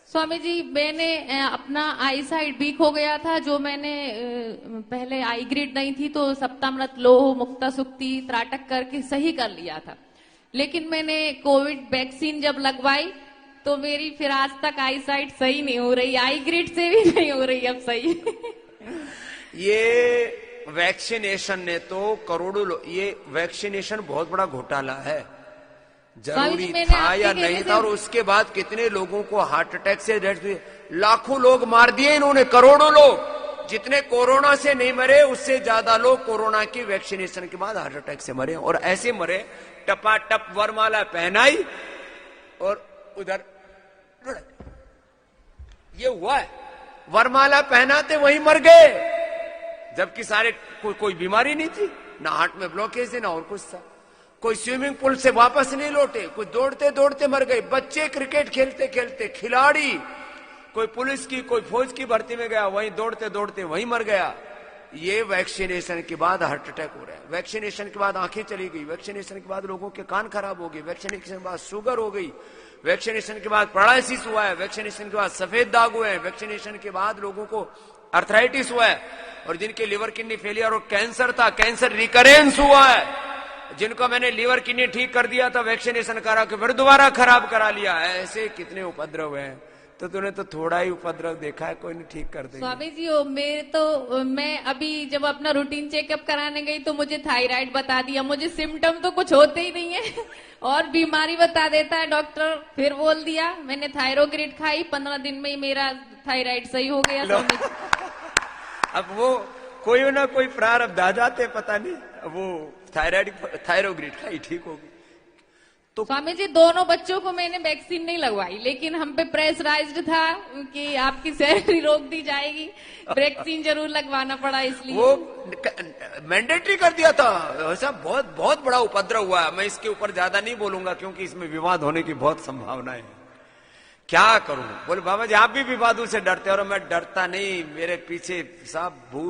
स्वामी जी, मैंने अपना आई site week हो गया था। जो मैंने पहले आई ग्रिड नहीं थी तो सप्तामृत, लोह, मुक्ता सुक्ति, त्राटक करके सही कर लिया था। लेकिन मैंने कोविड वैक्सीन जब लगवाई तो मेरी फिर आज तक आई साइट सही नहीं हो रही, आई ग्रिड से भी नहीं हो रही अब सही। ये वैक्सीनेशन ने तो करोड़ों ये वैक्सीनेशन बहुत बड़ा घोटाला है। जरूरी था या नहीं था, और उसके बाद कितने लोगों को हार्ट अटैक से डेथ हुई, लाखों लोग मार दिए इन्होंने, करोड़ों लोग। जितने कोरोना से नहीं मरे उससे ज्यादा लोग कोरोना की वैक्सीनेशन के बाद हार्ट अटैक से मरे, और ऐसे मरे टपाटप वरमाला पहनाई और उधर ये हुआ है। वरमाला पहनाते वहीं मर गए, जबकि सारे कोई बीमारी नहीं थी, ना हार्ट में ब्लॉकेज थी ना और कुछ था। कोई स्विमिंग पूल से वापस नहीं लौटे, कोई दौड़ते दौड़ते मर गए, बच्चे क्रिकेट खेलते खेलते, खिलाड़ी, कोई पुलिस की कोई फौज की भर्ती में गया, वहीं दौड़ते दौड़ते वहीं मर गया। ये वैक्सीनेशन के बाद हार्ट अटैक हो रहा है, वैक्सीनेशन के बाद आंखें चली गई, वैक्सीनेशन के बाद लोगों के कान खराब हो गए, वैक्सीनेशन के बाद शुगर हो गई, वैक्सीनेशन के बाद पैरालिसिस हुआ है, वैक्सीनेशन के बाद सफेद दाग हुए हैं, वैक्सीनेशन के बाद लोगों को अर्थराइटिस हुआ है, और जिनके लिवर किडनी फेलियर और कैंसर था, कैंसर रिकरेंस हुआ है। जिनको मैंने लीवर किडनी ठीक कर दिया था वैक्सीनेशन करा के, फिर दोबारा खराब करा लिया। ऐसे कितने उपद्रव हैं, तो तूने तो थोड़ा ही उपद्रव देखा है, कोई नहीं ठीक कर देगा। स्वामी जी, मैं अभी जब अपना रूटीन चेकअप कराने गई तो मुझे थायराइड बता दिया। मुझे सिम्टम तो कुछ होते ही नहीं है और बीमारी बता देता है डॉक्टर। फिर बोल दिया, मैंने थायरोग्रिड खाई, 15 दिन में ही मेरा थायराइड सही हो गया। स्वामी जी, अब वो कोई ना कोई प्रारब्ध आ जाते, पता नहीं, वो थायरोग्रिड खाई ठीक होगी। तो स्वामी जी, दोनों बच्चों को मैंने वैक्सीन नहीं लगवाई, लेकिन हम पे प्रेशराइज्ड था कि आपकी सैलरी रोक दी जाएगी, वैक्सीन जरूर लगवाना पड़ा, इसलिए वो मैंडेटरी कर दिया था। ऐसा बहुत बहुत बड़ा उपद्रव हुआ है। मैं इसके ऊपर ज्यादा नहीं बोलूंगा क्योंकि इसमें विवाद होने की बहुत संभावनाएं है। क्या करूं? बोले बाबा जी आप भी विवादों से डरते, और मैं डरता नहीं, मेरे पीछे सब भूत